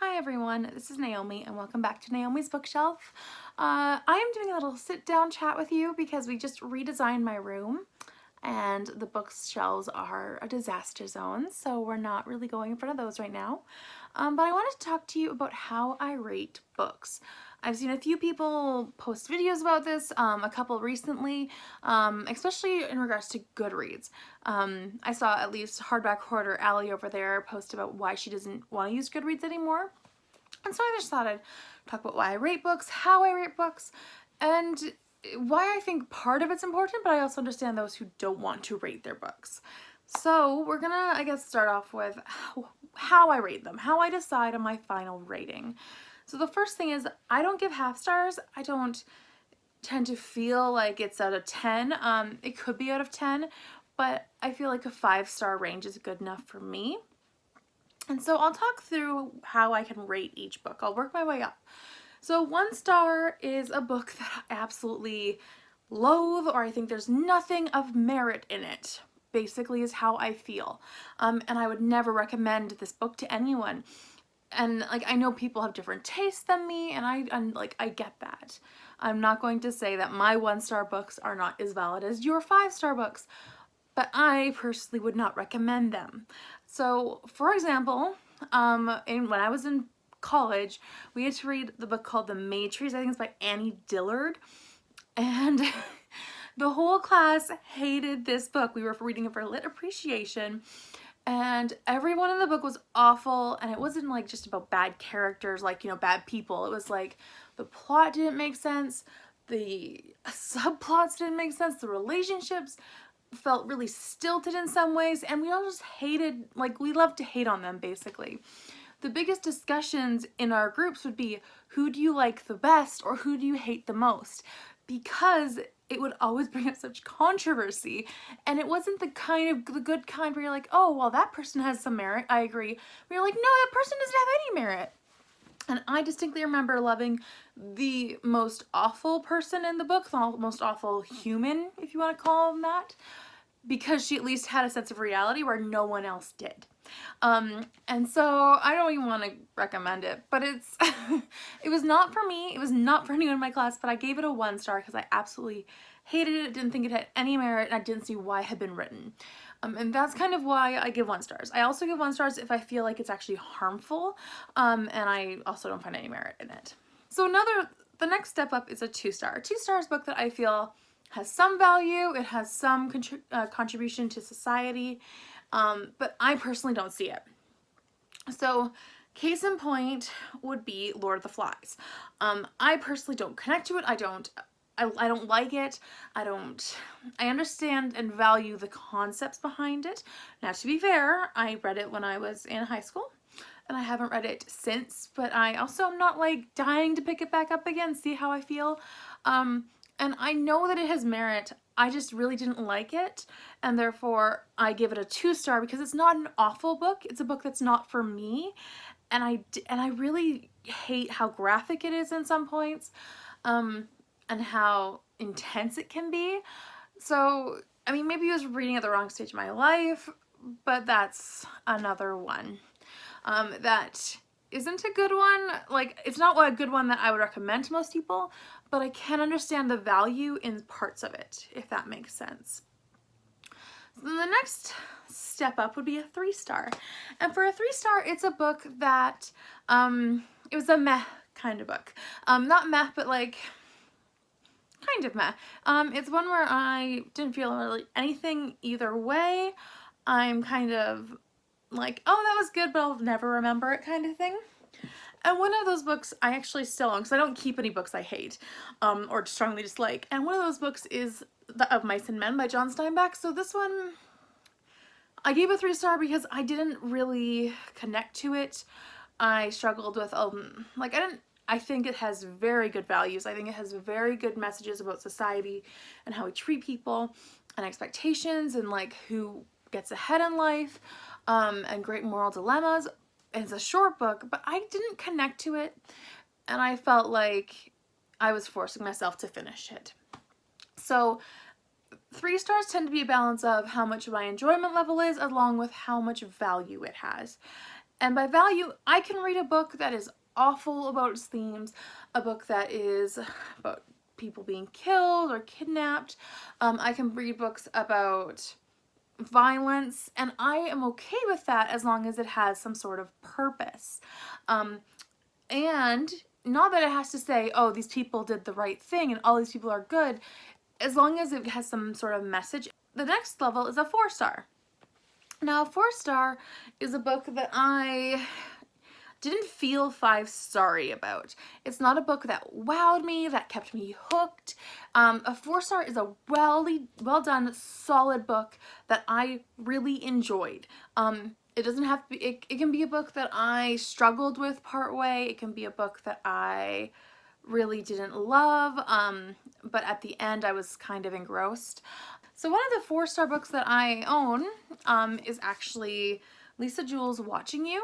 Hi everyone, this is Naomi and welcome back to Naomi's Bookshelf. I am doing a little sit down chat with you because we just redesigned my room and the bookshelves are a disaster zone, so we're not really going in front of those right now. But I wanted to talk to you about how I rate books. I've seen a few people post videos about this, a couple recently, especially in regards to Goodreads. I saw at least Hardback Hoarder Allie over there post about why she doesn't want to use Goodreads anymore. And so I just thought I'd talk about why I rate books, how I rate books, and why I think part of it's important, but I also understand those who don't want to rate their books. So we're gonna, I guess, start off with how I rate them, how I decide on my final rating. So the first thing is I don't give half stars. I don't tend to feel like it's out of 10. It could be out of 10, but I feel like a 5-star range is good enough for me. And so I'll talk through how I can rate each book. I'll work my way up. So 1 star is a book that I absolutely loathe, or I think there's nothing of merit in it, basically is how I feel. And I would never recommend this book to anyone. And like, I know people have different tastes than me, and I get that. I'm not going to say that my 1-star books are not as valid as your 5-star books, but I personally would not recommend them. So, for example, when I was in college, we had to read the book called The Matrices. I think it's by Annie Dillard, and the whole class hated this book. We were reading it for lit appreciation, and everyone in the book was awful, and it wasn't like just about bad characters, like, bad people. It was like the plot didn't make sense, the subplots didn't make sense, the relationships felt really stilted in some ways, and we all just hated, like, we loved to hate on them, basically. The biggest discussions in our groups would be, who do you like the best or who do you hate the most? Because it would always bring up such controversy, and it wasn't the good kind where you're like, oh, well, that person has some merit, I agree. Where you're like, no, that person doesn't have any merit. And I distinctly remember loving the most awful person in the book, the most awful human, if you want to call them that, because she at least had a sense of reality where no one else did. And so I don't even want to recommend it, but it was not for me. It was not for anyone in my class, but I gave it a 1 star because I absolutely hated it. Didn't think it had any merit, and I didn't see why it had been written. And that's kind of why I give 1 stars. I also give 1 stars if I feel like it's actually harmful, and I also don't find any merit in it. So the next step up is a 2 star. A 2 stars book that I feel has some value, it has some contribution to society, but I personally don't see it. So case in point would be Lord of the Flies. I personally don't connect to it. I don't like it. I understand and value the concepts behind it. Now, to be fair, I read it when I was in high school, and I haven't read it since, but I also am not like dying to pick it back up again, see how I feel. And I know that it has merit. I just really didn't like it, and therefore I give it a 2 star because it's not an awful book. It's a book that's not for me, and I really hate how graphic it is in some points, and how intense it can be. So, I mean, maybe I was reading at the wrong stage of my life, but that's another one. That isn't a good one. Like, it's not a good one that I would recommend to most people, but I can understand the value in parts of it, if that makes sense. So then the next step up would be a 3 star. And for a 3 star, it's a book that, it was a meh kind of book. Not meh, but like, kind of meh. It's one where I didn't feel really anything either way. I'm kind of like, oh, that was good, but I'll never remember it kind of thing. And one of those books I actually still own, because I don't keep any books I hate or strongly dislike. And one of those books is Of Mice and Men by John Steinbeck. So this one, I gave a 3 star because I didn't really connect to it. I struggled with, I think it has very good values. I think it has very good messages about society and how we treat people and expectations and like who gets ahead in life, and great moral dilemmas. It's a short book, but I didn't connect to it, and I felt like I was forcing myself to finish it. So 3 stars tend to be a balance of how much my enjoyment level is along with how much value it has. And by value, I can read a book that is awful about its themes, a book that is about people being killed or kidnapped. I can read books about violence, and I am okay with that as long as it has some sort of purpose. And not that it has to say, oh, these people did the right thing and all these people are good, as long as it has some sort of message. The next level is a 4-star. Now, a 4-star is a book that I didn't feel 5-starry about. It's not a book that wowed me, that kept me hooked. A 4-star is a well done, solid book that I really enjoyed. It doesn't have to be, it can be a book that I struggled with partway. It can be a book that I really didn't love, but at the end I was kind of engrossed. So one of the 4-star books that I own is actually Lisa Jewell's Watching You.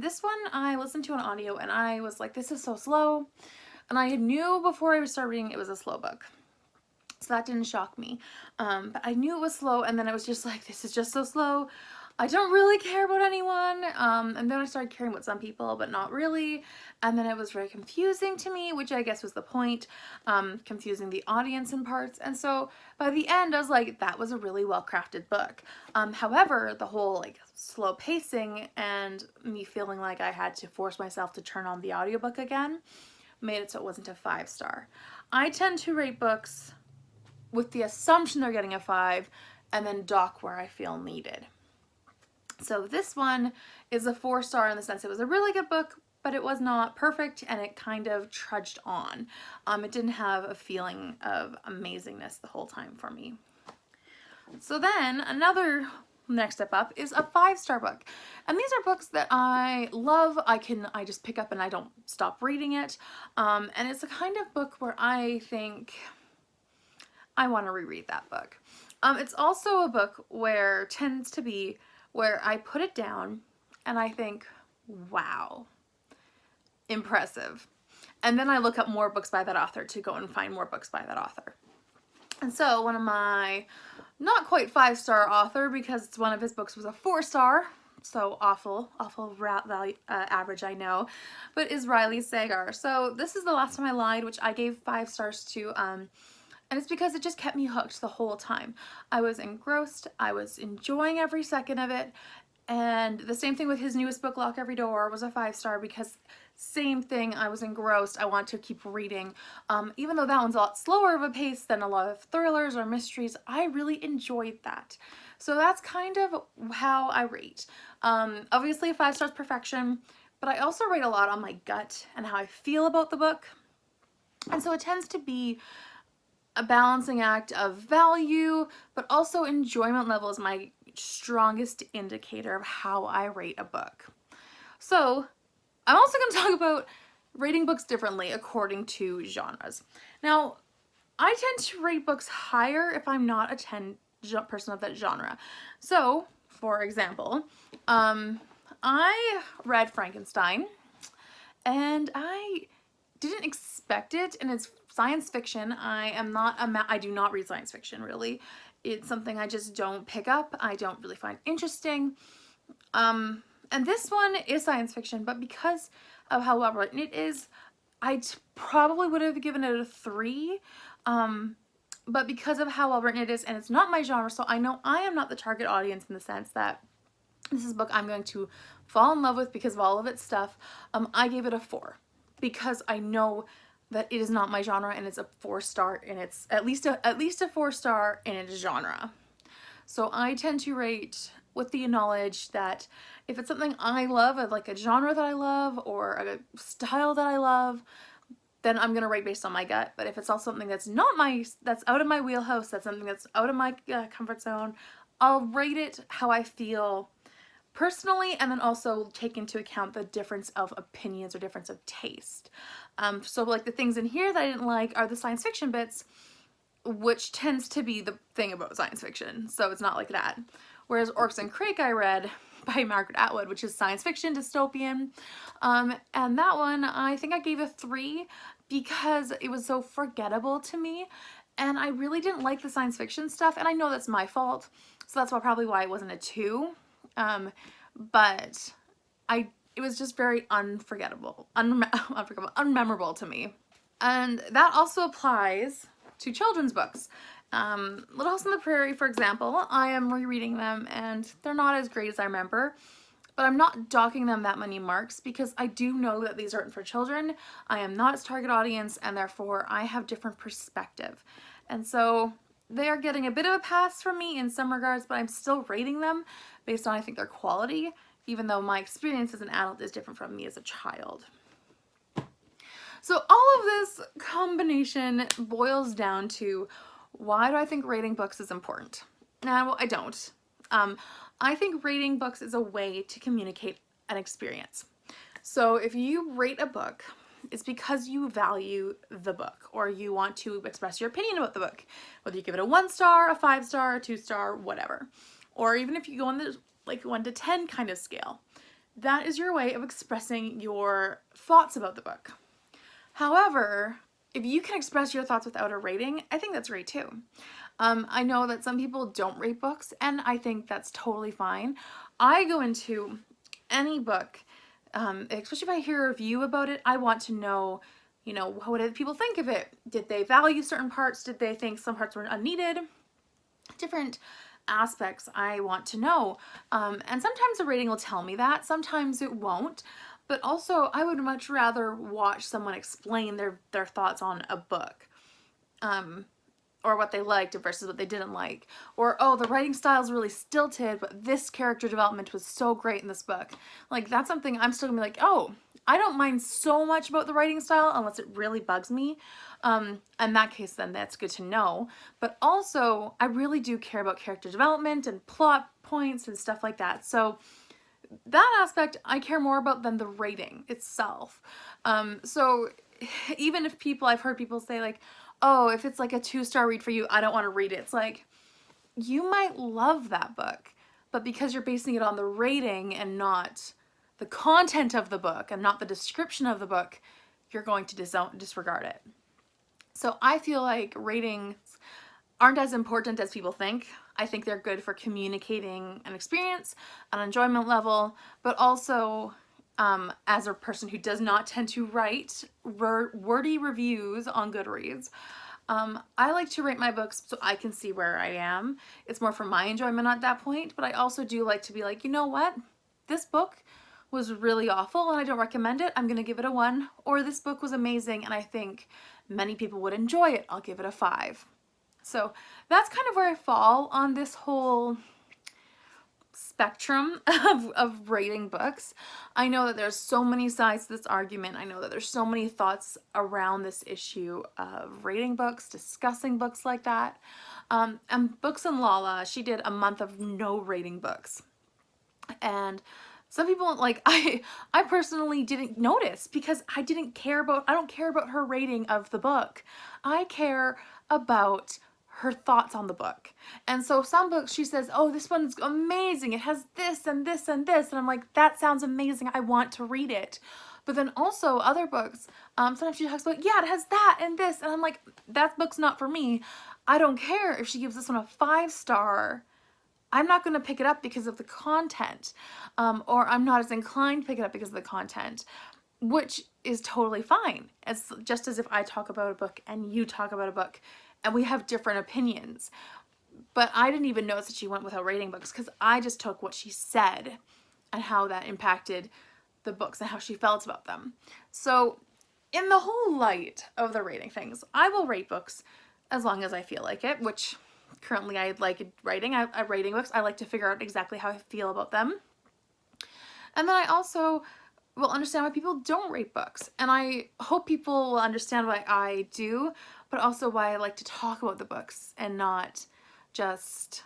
This one I listened to on audio and I was like, this is so slow. And I knew before I started reading it was a slow book. So that didn't shock me. But I knew it was slow, and then it was just like, this is just so slow. I don't really care about anyone. And then I started caring about some people, but not really. And then it was very confusing to me, which I guess was the point, confusing the audience in parts. And so by the end, I was like, that was a really well-crafted book. However, the whole like slow pacing and me feeling like I had to force myself to turn on the audiobook again made it so it wasn't a 5-star. I tend to rate books with the assumption they're getting a 5 and then dock where I feel needed. So this one is a 4-star in the sense it was a really good book, but it was not perfect and it kind of trudged on. It didn't have a feeling of amazingness the whole time for me. So then another next step up is a 5-star book. And these are books that I love. I just pick up and I don't stop reading it. And it's a kind of book where I think I want to reread that book. It's also a book where tends to be where I put it down and I think, wow, impressive. And then I look up more books by that author to go and find more books by that author. And so one of my not quite 5-star author, because one of his books was a 4-star, so awful value, average, I know, but is Riley Sagar. So this is The Last Time I Lied, which I gave 5 stars to, and it's because it just kept me hooked the whole time. I was engrossed, I was enjoying every second of it, and the same thing with his newest book, Lock Every Door, was a 5-star because same thing, I was engrossed, I want to keep reading. Even though that one's a lot slower of a pace than a lot of thrillers or mysteries, I really enjoyed that. So that's kind of how I rate. Obviously 5 stars perfection, but I also rate a lot on my gut and how I feel about the book. And so it tends to be a balancing act of value, but also enjoyment level is my strongest indicator of how I rate a book. So I'm also going to talk about rating books differently according to genres. Now, I tend to rate books higher if I'm not a person of that genre. So, for example, I read Frankenstein and I didn't expect it, and it's science fiction. I do not read science fiction, really. It's something I just don't pick up. I don't really find interesting. And this one is science fiction, but because of how well written it is, I probably would have given it a 3. But because of how well written it is, and it's not my genre, so I know I am not the target audience in the sense that this is a book I'm going to fall in love with because of all of its stuff, I gave it a 4. Because I know that it is not my genre and it's a 4-star, and it's at least a 4-star in its genre. So I tend to rate with the knowledge that if it's something I love, like a genre that I love or a style that I love, then I'm gonna rate based on my gut. But if it's also something that's that's out of my wheelhouse, that's something that's out of my comfort zone, I'll rate it how I feel personally, and then also take into account the difference of opinions or difference of taste. So like the things in here that I didn't like are the science fiction bits, which tends to be the thing about science fiction, so it's not like that. Whereas Orcs and Crake I read by Margaret Atwood, which is science fiction, dystopian, and that one I think I gave a 3 because it was so forgettable to me, and I really didn't like the science fiction stuff, and I know that's my fault, so that's probably why it wasn't a 2. But I it was just very unforgettable, unmemorable to me. And that also applies to children's books. Little House on the Prairie, for example, I am rereading them and they're not as great as I remember, but I'm not docking them that many marks because I do know that these aren't for children. I am not its target audience, and therefore I have different perspective. And so they are getting a bit of a pass from me in some regards, but I'm still rating them based on, I think, their quality, even though my experience as an adult is different from me as a child. So all of this combination boils down to, why do I think rating books is important? Now, I don't. I think rating books is a way to communicate an experience. So if you rate a book, it's because you value the book or you want to express your opinion about the book, whether you give it a 1 star, a 5 star, a 2 star, whatever. Or even if you go on the like 1 to 10 kind of scale. That is your way of expressing your thoughts about the book. However, if you can express your thoughts without a rating, I think that's great too. I know that some people don't rate books, and I think that's totally fine. I go into any book, especially if I hear a review about it, I want to know, you know, what did people think of it? Did they value certain parts? Did they think some parts were unneeded? Different aspects I want to know. And sometimes the rating will tell me that, sometimes it won't. But also, I would much rather watch someone explain their thoughts on a book. Or what they liked versus what they didn't like. Or, oh, the writing style is really stilted, but this character development was so great in this book. Like, that's something I'm still gonna be like, oh, I don't mind so much about the writing style unless it really bugs me. In that case, then that's good to know. But also, I really do care about character development and plot points and stuff like that. So that aspect I care more about than the rating itself. So even if I've heard people say like, oh, if it's like a 2-star read for you, I don't want to read it. It's like, you might love that book, but because you're basing it on the rating and not the content of the book and not the description of the book, you're going to disregard it. So I feel like ratings aren't as important as people think. I think they're good for communicating an experience, an enjoyment level, but also as a person who does not tend to write wordy reviews on Goodreads, I like to rate my books so I can see where I am. It's more for my enjoyment at that point, but I also do like to be like, you know what? This book was really awful and I don't recommend it. I'm going to give it a 1. Or this book was amazing and I think many people would enjoy it. I'll give it a 5. So that's kind of where I fall on this whole spectrum of rating books. I know that there's so many sides to this argument. I know that there's so many thoughts around this issue of rating books, discussing books like that. And Books and Lala, she did a month of no rating books. And some people, like, I personally didn't notice because I don't care about her rating of the book. I care about her thoughts on the book. And so some books she says, oh, this one's amazing. It has this and this and this. And I'm like, that sounds amazing. I want to read it. But then also other books, sometimes she talks about, yeah, it has that and this. And I'm like, that book's not for me. I don't care if she gives this one a 5 star. I'm not going to pick it up because of the content, or I'm not as inclined to pick it up because of the content, which is totally fine. It's just as if I talk about a book and you talk about a book and we have different opinions. But I didn't even notice that she went without rating books because I just took what she said and how that impacted the books and how she felt about them. So in the whole light of the rating things, I will rate books as long as I feel like it, which currently I like writing. I rating books. I like to figure out exactly how I feel about them. And then I also will understand why people don't rate books. And I hope people will understand why I do, but also why I like to talk about the books and not just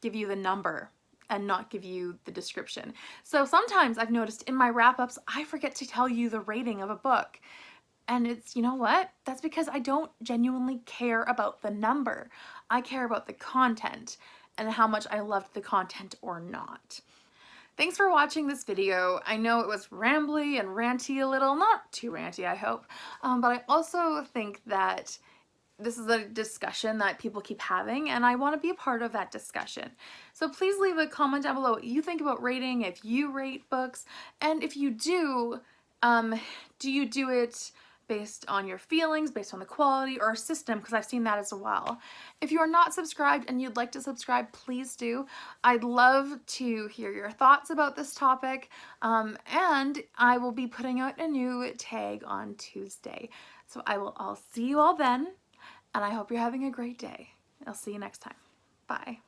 give you the number and not give you the description. So sometimes I've noticed in my wrap-ups, I forget to tell you the rating of a book. And it's, you know what? That's because I don't genuinely care about the number. I care about the content and how much I loved the content or not. Thanks for watching this video. I know it was rambly and ranty a little, not too ranty, I hope. But I also think that this is a discussion that people keep having, and I want to be a part of that discussion. So please leave a comment down below what you think about rating, if you rate books, and if you do you do it based on your feelings, based on the quality, or a system, because I've seen that as well. If you are not subscribed and you'd like to subscribe, please do. I'd love to hear your thoughts about this topic, and I will be putting out a new tag on Tuesday. So I'll see you all then, and I hope you're having a great day. I'll see you next time. Bye.